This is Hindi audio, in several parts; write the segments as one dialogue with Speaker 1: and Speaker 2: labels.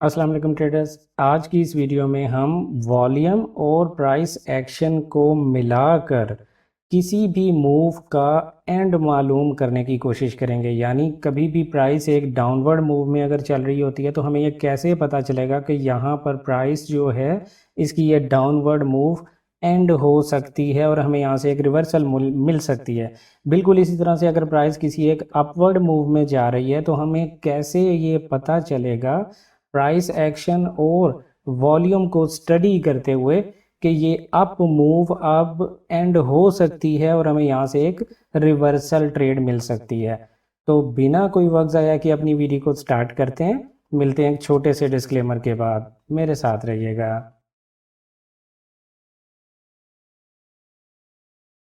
Speaker 1: अस्सलाम वालेकुम ट्रेडर्स। आज की इस वीडियो में हम वॉल्यूम और प्राइस एक्शन को मिलाकर किसी भी मूव का एंड मालूम करने की कोशिश करेंगे। यानी कभी भी प्राइस एक डाउनवर्ड मूव में अगर चल रही होती है तो हमें ये कैसे पता चलेगा कि यहाँ पर प्राइस जो है इसकी ये डाउनवर्ड मूव एंड हो सकती है और हमें यहाँ से एक रिवर्सल मिल सकती है। बिल्कुल इसी तरह से अगर प्राइस किसी एक अपवर्ड मूव में जा रही है तो हमें कैसे ये पता चलेगा प्राइस एक्शन और वॉल्यूम को स्टडी करते हुए कि ये अप मूव अब एंड हो सकती है और हमें यहाँ से एक रिवर्सल ट्रेड मिल सकती है। तो बिना कोई वक्त ज़ाया कि अपनी वीडियो को स्टार्ट करते हैं। मिलते हैं एक छोटे से डिस्क्लेमर के बाद, मेरे साथ रहिएगा।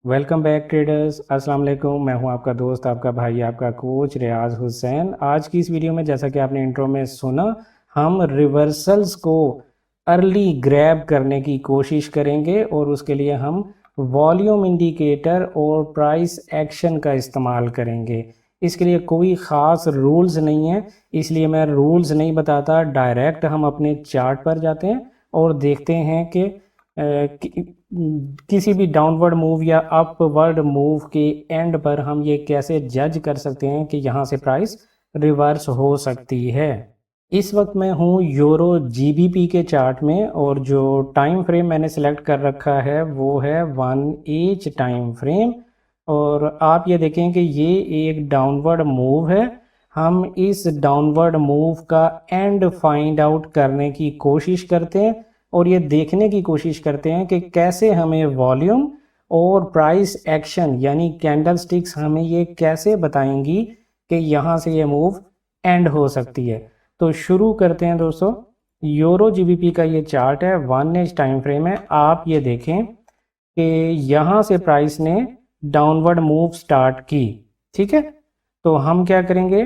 Speaker 1: वेलकम बैक ट्रेडर्स, अस्सलाम वालेकुम। मैं हूं आपका दोस्त, आपका भाई, आपका कोच रियाज हुसैन। आज की इस वीडियो में जैसा कि आपने इंट्रो में सुना, हम रिवर्सल्स को अर्ली ग्रैब करने की कोशिश करेंगे और उसके लिए हम वॉल्यूम इंडिकेटर और प्राइस एक्शन का इस्तेमाल करेंगे। इसके लिए कोई ख़ास रूल्स नहीं है, इसलिए मैं रूल्स नहीं बताता, डायरेक्ट हम अपने चार्ट पर जाते हैं और देखते हैं कि किसी भी डाउनवर्ड मूव या अपवर्ड मूव के एंड पर हम ये कैसे जज कर सकते हैं कि यहाँ से प्राइस रिवर्स हो सकती है। इस वक्त मैं हूँ यूरो जीबीपी के चार्ट में और जो टाइम फ्रेम मैंने सेलेक्ट कर रखा है वो है 1 टाइम फ्रेम। और आप ये देखें कि ये एक डाउनवर्ड मूव है। हम इस डाउनवर्ड मूव का एंड फाइंड आउट करने की कोशिश करते हैं और ये देखने की कोशिश करते हैं कि कैसे हमें वॉल्यूम और प्राइस एक्शन यानी कैंडल स्टिक्स हमें ये कैसे बताएंगी कि यहाँ से ये मूव एंड हो सकती है। तो शुरू करते हैं दोस्तों। यूरो जीबीपी का ये चार्ट है, 1 टाइम फ्रेम है। आप ये देखें कि यहाँ से प्राइस ने डाउनवर्ड मूव स्टार्ट की, ठीक है। तो हम क्या करेंगे,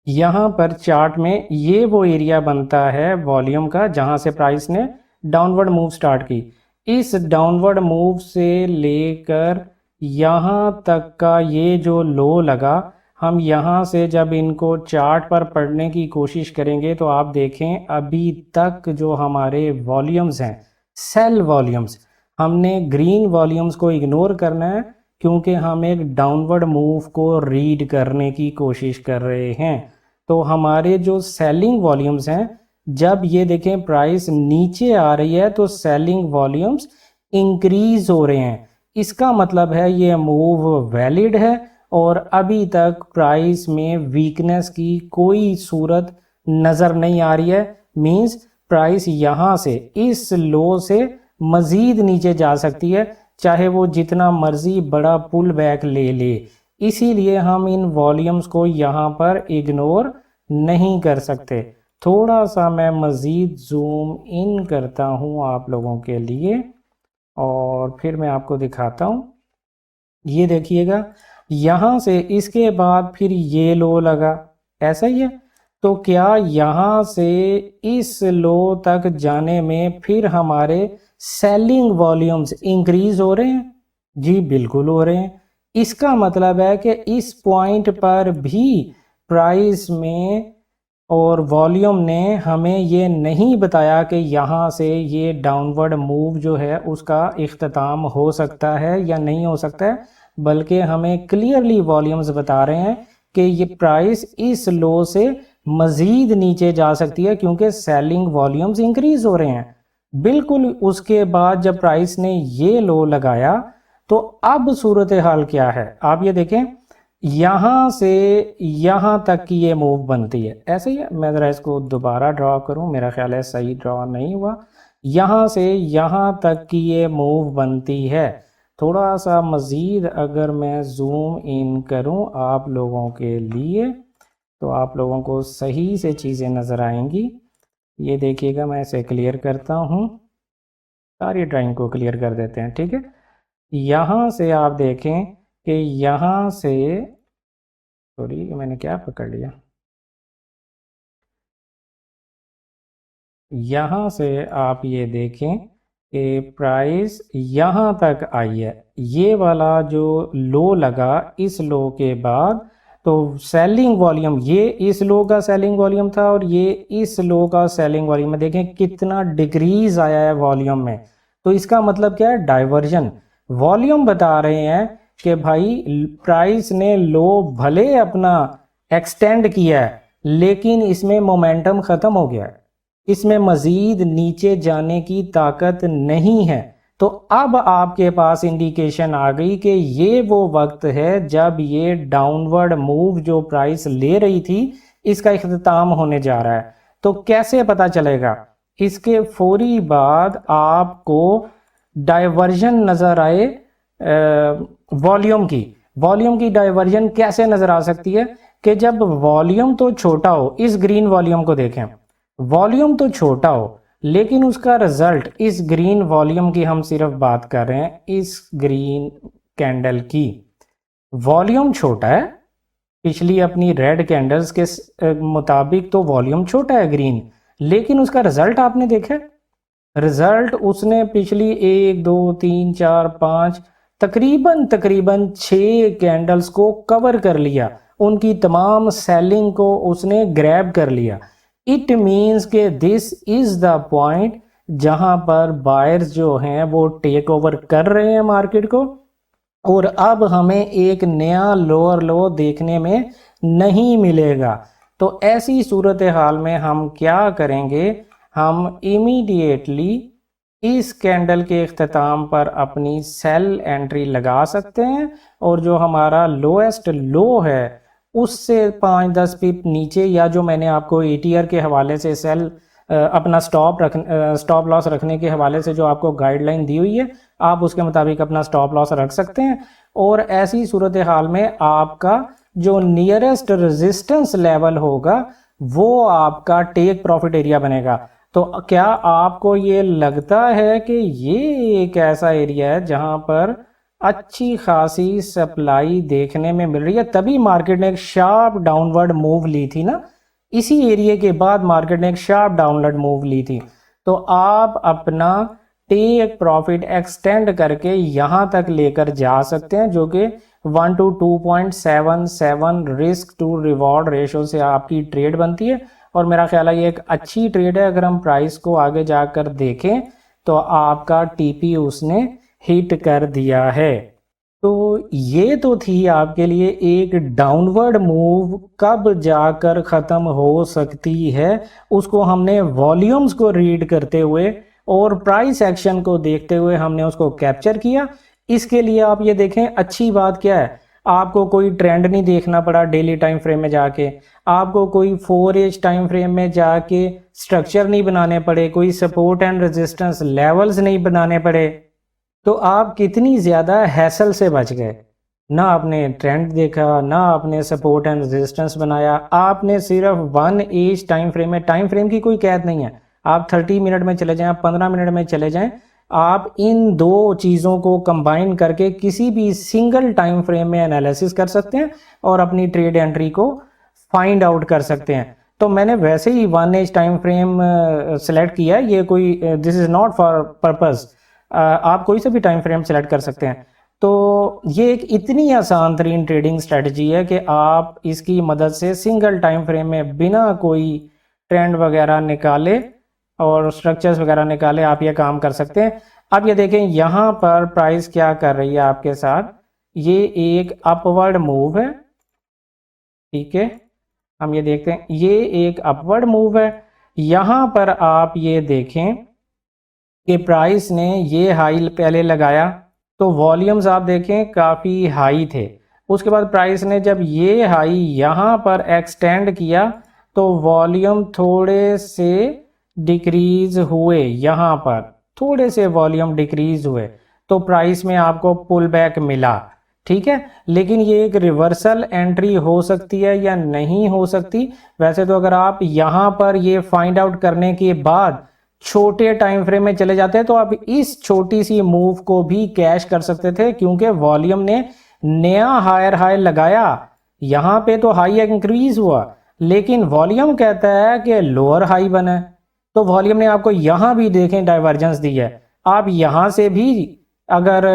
Speaker 1: यहाँ पर चार्ट में ये वो एरिया बनता है वॉल्यूम का जहाँ से प्राइस ने डाउनवर्ड मूव स्टार्ट की। इस डाउनवर्ड मूव से लेकर यहाँ तक का ये जो लो लगा, हम यहाँ से जब इनको चार्ट पर पढ़ने की कोशिश करेंगे तो आप देखें अभी तक जो हमारे वॉल्यूम्स हैं, सेल वॉल्यूम्स, हमने ग्रीन वॉल्यूम्स को इग्नोर करना है क्योंकि हम एक डाउनवर्ड मूव को रीड करने की कोशिश कर रहे हैं। तो हमारे जो सेलिंग वॉल्यूम्स हैं, जब ये देखें प्राइस नीचे आ रही है तो सेलिंग वॉल्यूम्स इंक्रीज हो रहे हैं। इसका मतलब है ये मूव वैलिड है और अभी तक प्राइस में वीकनेस की कोई सूरत नज़र नहीं आ रही है। मींस प्राइस यहाँ से इस लो से मज़ीद नीचे जा सकती है, चाहे वो जितना मर्जी बड़ा पुल बैक ले ले। इसीलिए हम इन वॉल्यूम्स को यहाँ पर इग्नोर नहीं कर सकते। थोड़ा सा मैं मज़ीद जूम इन करता हूँ आप लोगों के लिए और फिर मैं आपको दिखाता हूँ। ये देखिएगा, यहाँ से इसके बाद फिर ये लो लगा, ऐसा ही है। तो क्या यहाँ से इस लो तक जाने में फिर हमारे सेलिंग वॉल्यूम्स इंक्रीज हो रहे हैं? जी बिल्कुल हो रहे हैं। इसका मतलब है कि इस पॉइंट पर भी प्राइस में और वॉल्यूम ने हमें ये नहीं बताया कि यहाँ से ये डाउनवर्ड मूव जो है उसका इख्तिताम हो सकता है या नहीं हो सकता है, बल्कि हमें क्लियरली वॉल्यूम्स बता रहे हैं कि ये प्राइस इस लो से मज़ीद नीचे जा सकती है क्योंकि सेलिंग वॉल्यूम्स इंक्रीज हो रहे हैं। बिल्कुल उसके बाद जब प्राइस ने ये लो लगाया तो अब सूरत हाल क्या है, आप ये देखें, यहाँ से यहाँ तक की ये मूव बनती है। ऐसे ही मैं ज़रा इसको दोबारा ड्रॉ करूँ, मेरा ख्याल है सही ड्रॉ नहीं हुआ। यहाँ से यहाँ तक की ये मूव बनती है। थोड़ा सा मज़ीद अगर मैं जूम इन करूँ आप लोगों के लिए तो आप लोगों को सही से चीज़ें नज़र आएंगी। ये देखिएगा, मैं इसे क्लियर करता हूँ, सारी ड्राइंग को क्लियर कर देते हैं, ठीक है। यहाँ से आप देखें कि यहाँ से, सॉरी मैंने क्या पकड़ लिया, यहाँ से आप ये देखें कि प्राइस यहाँ तक आई है। ये वाला जो लो लगा, इस लो के बाद तो सेलिंग वॉल्यूम, ये इस लो का सेलिंग वॉल्यूम था और ये इस लो का सेलिंग वॉल्यूम में देखें कितना डिक्रीज आया है वॉल्यूम में। तो इसका मतलब क्या है, डाइवर्जन। वॉल्यूम बता रहे हैं कि भाई प्राइस ने लो भले अपना एक्सटेंड किया है लेकिन इसमें मोमेंटम खत्म हो गया है, इसमें मजीद नीचे जाने की ताकत नहीं है। तो अब आपके पास इंडिकेशन आ गई कि ये वो वक्त है जब ये डाउनवर्ड मूव जो प्राइस ले रही थी इसका इख्तिताम होने जा रहा है। तो कैसे पता चलेगा, इसके फौरी बाद आपको डाइवर्जन नजर आए वॉल्यूम की डाइवर्जन कैसे नजर आ सकती है कि जब वॉल्यूम तो छोटा हो, इस ग्रीन वॉल्यूम को देखें, वॉल्यूम तो छोटा हो लेकिन उसका रिजल्ट, इस ग्रीन वॉल्यूम की हम सिर्फ बात कर रहे हैं, इस ग्रीन कैंडल की वॉल्यूम छोटा है, पिछली अपनी रेड कैंडल्स के मुताबिक तो वॉल्यूम छोटा है ग्रीन, लेकिन उसका रिजल्ट आपने देखा, रिजल्ट उसने पिछली 1 2 3 4 5 तकरीबन 6 कैंडल्स को कवर कर लिया, उनकी तमाम सेलिंग को उसने ग्रैब कर लिया। इट मीन्स के दिस इज द पॉइंट जहां पर बायर्स जो हैं वो टेक ओवर कर रहे हैं मार्केट को, और अब हमें एक नया लोअर लो देखने में नहीं मिलेगा। तो ऐसी सूरत हाल में हम क्या करेंगे, हम इमीडिएटली इस कैंडल के इख्तिताम पर अपनी सेल एंट्री लगा सकते हैं, और जो हमारा लोएस्ट लो है उससे 5-10 पिप नीचे, या जो मैंने आपको एटीआर के हवाले से सेल अपना स्टॉप लॉस रखने के हवाले से जो आपको गाइडलाइन दी हुई है, आप उसके मुताबिक अपना स्टॉप लॉस रख सकते हैं। और ऐसी सूरत हाल में आपका जो नियरेस्ट रेजिस्टेंस लेवल होगा वो आपका टेक प्रॉफिट एरिया बनेगा। तो क्या आपको ये लगता है कि ये एक ऐसा एरिया है जहां पर अच्छी खासी सप्लाई देखने में मिल रही है? तभी मार्केट ने एक शार्प डाउनवर्ड मूव ली थी ना, इसी एरिया के बाद मार्केट ने एक शार्प डाउनवर्ड मूव ली थी। तो आप अपना टेक प्रॉफिट एक्सटेंड करके यहां तक लेकर जा सकते हैं, जो कि 1 to 2.77 risk to reward ratio से आपकी ट्रेड बनती है, और मेरा ख्याल है ये एक अच्छी ट्रेड है। अगर हम प्राइस को आगे जाकर देखें तो आपका टीपी उसने हिट कर दिया है। तो ये तो थी आपके लिए एक डाउनवर्ड मूव कब जाकर ख़त्म हो सकती है, उसको हमने वॉल्यूम्स को रीड करते हुए और प्राइस एक्शन को देखते हुए हमने उसको कैप्चर किया। इसके लिए आप ये देखें, अच्छी बात क्या है, आपको कोई ट्रेंड नहीं देखना पड़ा डेली टाइम फ्रेम में जाके, आपको कोई 4H टाइम फ्रेम में जाके स्ट्रक्चर नहीं बनाने पड़े, कोई सपोर्ट एंड रेजिस्टेंस लेवल्स नहीं बनाने पड़े। तो आप कितनी ज़्यादा हैसल से बच गए, ना आपने ट्रेंड देखा, ना आपने सपोर्ट एंड रेजिस्टेंस बनाया, आपने सिर्फ 1H टाइम फ्रेम में, टाइम फ्रेम की कोई कैद नहीं है, आप 30 मिनट में चले जाएं, 15 मिनट में चले जाएं, आप इन दो चीज़ों को कंबाइन करके किसी भी सिंगल टाइम फ्रेम में एनालिसिस कर सकते हैं और अपनी ट्रेड एंट्री को फाइंड आउट कर सकते हैं। तो मैंने वैसे ही 1H टाइम फ्रेम सेलेक्ट किया है, ये कोई this is not for purpose, आप कोई से भी टाइम फ्रेम सेलेक्ट कर सकते हैं। तो ये एक इतनी आसान तरीन ट्रेडिंग स्ट्रेटजी है कि आप इसकी मदद से सिंगल टाइम फ्रेम में बिना कोई ट्रेंड वगैरह निकाले और स्ट्रक्चर्स वगैरह निकाले आप ये काम कर सकते हैं। अब ये देखें यहाँ पर प्राइस क्या कर रही है आपके साथ, ये एक अपवर्ड मूव है, ठीक है, हम ये देखते हैं ये एक अपवर्ड मूव है। यहाँ पर आप ये देखें कि प्राइस ने ये हाई पहले लगाया तो वॉल्यूम्स आप देखें काफ़ी हाई थे, उसके बाद प्राइस ने जब ये हाई यहाँ पर एक्सटेंड किया तो वॉल्यूम थोड़े से डिक्रीज हुए, यहाँ पर थोड़े से वॉल्यूम डिक्रीज हुए तो प्राइस में आपको पुल बैक मिला, ठीक है। लेकिन ये एक रिवर्सल एंट्री हो सकती है या नहीं हो सकती, वैसे तो अगर आप यहाँ पर ये फाइंड आउट करने के बाद छोटे टाइम फ्रेम में चले जाते हैं तो आप इस छोटी सी मूव को भी कैश कर सकते थे, क्योंकि वॉल्यूम ने नया हायर हाई लगाया, यहाँ पे तो हाई इंक्रीज हुआ लेकिन वॉल्यूम कहता है कि लोअर हाई बना है, तो वॉल्यूम ने आपको यहाँ भी देखें डाइवर्जेंस दी है। आप यहाँ से भी अगर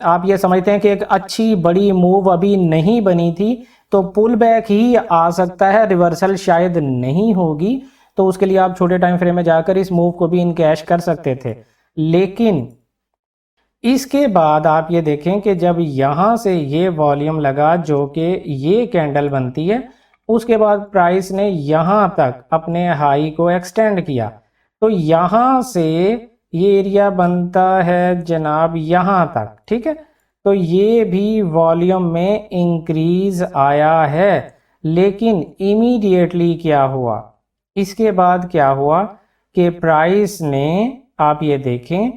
Speaker 1: आप ये समझते हैं कि एक अच्छी बड़ी मूव अभी नहीं बनी थी तो पुल बैक ही आ सकता है, रिवर्सल शायद नहीं होगी। तो उसके लिए आप छोटे टाइम फ्रेम में जाकर इस मूव को भी इनकैश कर सकते थे। लेकिन इसके बाद आप ये देखें कि जब यहाँ से ये वॉल्यूम लगा जो कि ये कैंडल बनती है, उसके बाद प्राइस ने यहाँ तक अपने हाई को एक्सटेंड किया। तो यहाँ से ये एरिया बनता है जनाब यहाँ तक, ठीक है। तो ये भी वॉल्यूम में इंक्रीज आया है। लेकिन इमीडिएटली क्या हुआ, इसके बाद क्या हुआ कि प्राइस ने, आप ये देखें,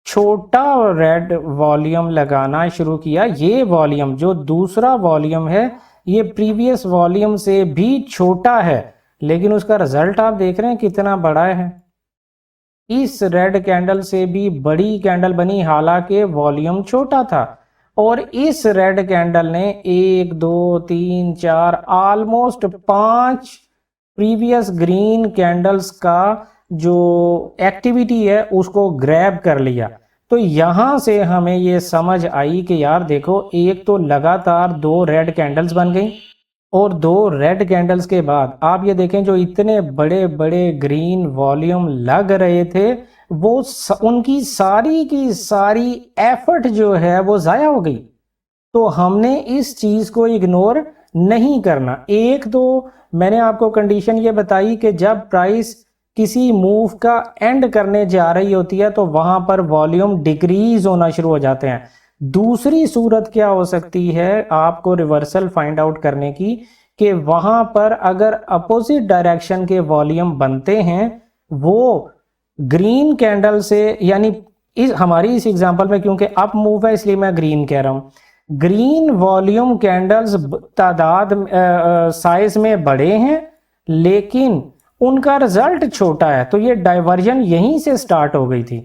Speaker 1: छोटा रेड वॉल्यूम लगाना शुरू किया। ये वॉल्यूम जो दूसरा वॉल्यूम है ये प्रीवियस वॉल्यूम से भी छोटा है, लेकिन उसका रिजल्ट आप देख रहे हैं कितना बड़ा है। इस रेड कैंडल से भी बड़ी कैंडल बनी, हालांकि वॉल्यूम छोटा था। और इस रेड कैंडल ने 1 2 3 4 ऑलमोस्ट 5 प्रीवियस ग्रीन कैंडल्स का जो एक्टिविटी है उसको ग्रैब कर लिया। तो यहां से हमें ये समझ आई कि यार देखो, एक तो लगातार 2 रेड कैंडल्स बन गई, और 2 रेड कैंडल्स के बाद आप ये देखें जो इतने बड़े बड़े ग्रीन वॉल्यूम लग रहे थे वो उनकी सारी की सारी एफर्ट जो है वो जाया हो गई। तो हमने इस चीज को इग्नोर नहीं करना। एक तो मैंने आपको कंडीशन ये बताई कि जब प्राइस किसी मूव का एंड करने जा रही होती है तो वहां पर वॉल्यूम डिक्रीज होना शुरू हो जाते हैं। दूसरी सूरत क्या हो सकती है आपको रिवर्सल फाइंड आउट करने की, कि वहां पर अगर अपोजिट डायरेक्शन के वॉल्यूम बनते हैं वो ग्रीन कैंडल से, यानी हमारी इस एग्जांपल में क्योंकि अप मूव है इसलिए मैं ग्रीन कह रहा हूं, ग्रीन वॉल्यूम कैंडल्स तादाद साइज में बड़े हैं लेकिन उनका रिजल्ट छोटा है। तो ये डाइवर्जन यहीं से स्टार्ट हो गई थी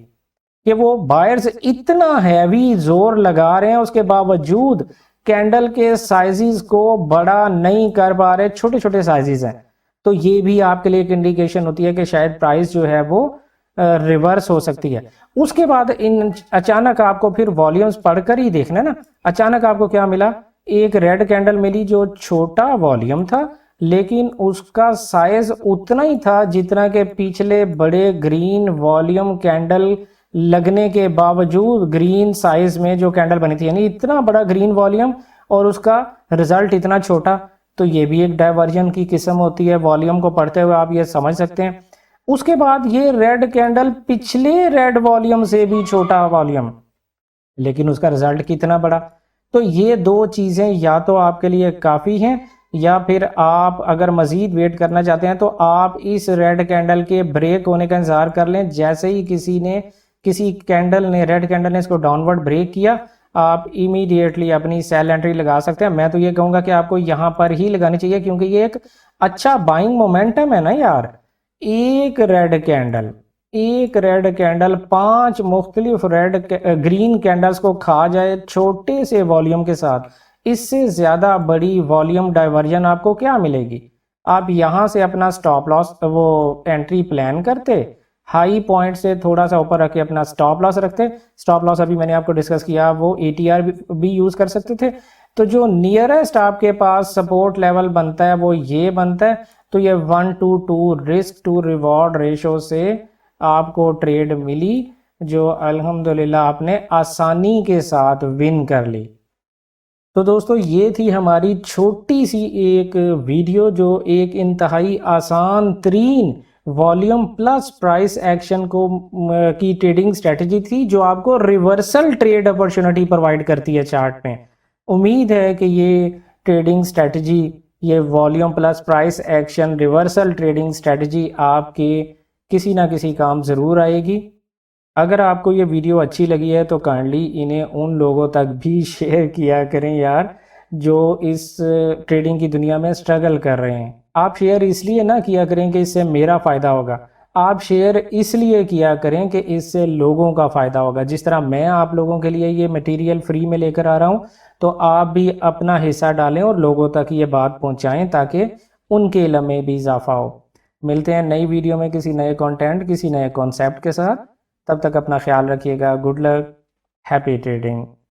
Speaker 1: कि वो बायर्स इतना हैवी जोर लगा रहे हैं, उसके बावजूद कैंडल के साइजेस को बड़ा नहीं कर पा रहे, छोटे छोटे साइजेस हैं। तो ये भी आपके लिए एक इंडिकेशन होती है कि शायद प्राइस जो है वो रिवर्स हो सकती है। उसके बाद इन अचानक आपको फिर वॉल्यूम्स पढ़कर ही देखना ना, अचानक आपको क्या मिला, एक रेड कैंडल मिली जो छोटा वॉल्यूम था लेकिन उसका साइज उतना ही था जितना के पिछले बड़े ग्रीन वॉल्यूम कैंडल लगने के बावजूद ग्रीन साइज में जो कैंडल बनी थी, यानी इतना बड़ा ग्रीन वॉल्यूम और उसका रिजल्ट इतना छोटा। तो ये भी एक डाइवर्जन की किस्म होती है, वॉल्यूम को पढ़ते हुए आप ये समझ सकते हैं। उसके बाद ये रेड कैंडल पिछले रेड वॉल्यूम से भी छोटा वॉल्यूम, लेकिन उसका रिजल्ट कितना बड़ा। तो ये 2 चीजें या तो आपके लिए काफी हैं, या फिर आप अगर मजीद वेट करना चाहते हैं तो आप इस रेड कैंडल के ब्रेक होने का इंतजार कर लें। जैसे ही किसी कैंडल ने, रेड कैंडल ने इसको डाउनवर्ड ब्रेक किया, आप इमीडिएटली अपनी सेल एंट्री लगा सकते हैं। मैं तो ये कहूंगा कि आपको यहां पर ही लगानी चाहिए क्योंकि ये एक अच्छा बाइंग मोमेंटम है ना यार। एक रेड कैंडल 5 मुख्तलिफ ग्रीन कैंडल्स को खा जाए छोटे से वॉल्यूम के साथ, इससे ज्यादा बड़ी वॉल्यूम डाइवर्जन आपको क्या मिलेगी। आप यहां से अपना स्टॉप लॉस वो एंट्री प्लान करते, हाई पॉइंट से थोड़ा सा ऊपर रख के अपना स्टॉप लॉस रखते। स्टॉप लॉस अभी मैंने आपको डिस्कस किया, वो ATR भी यूज कर सकते थे। तो जो नियरेस्ट आपके पास सपोर्ट लेवल बनता है वो ये बनता है। तो ये 1:2 रिस्क टू रिवॉर्ड रेशो से आपको ट्रेड मिली जो अल्हम्दुलिल्लाह आपने आसानी के साथ विन कर ली। तो दोस्तों ये थी हमारी छोटी सी एक वीडियो जो एक इंतहाई आसान तरीन वॉल्यूम प्लस प्राइस एक्शन को की ट्रेडिंग स्ट्रेटजी थी जो आपको रिवर्सल ट्रेड अपॉर्चुनिटी प्रोवाइड करती है चार्ट में। उम्मीद है कि ये ट्रेडिंग स्ट्रेटजी, ये volume plus price action reversal trading strategy आपके किसी ना किसी काम ज़रूर आएगी। अगर आपको ये वीडियो अच्छी लगी है तो काइंडली इन्हें उन लोगों तक भी शेयर किया करें यार जो इस ट्रेडिंग की दुनिया में स्ट्रगल कर रहे हैं। आप शेयर इसलिए ना किया करें कि इससे मेरा फ़ायदा होगा, आप शेयर इसलिए किया करें कि इससे लोगों का फ़ायदा होगा। जिस तरह मैं आप लोगों के लिए ये मटेरियल फ्री में लेकर आ रहा हूँ, तो आप भी अपना हिस्सा डालें और लोगों तक ये बात पहुँचाएँ ताकि उनके इल्म में भी इजाफा हो। मिलते हैं नई वीडियो में किसी नए कंटेंट, किसी नए कॉन्सेप्ट के साथ। तब तक अपना ख्याल रखिएगा। Good luck, happy trading.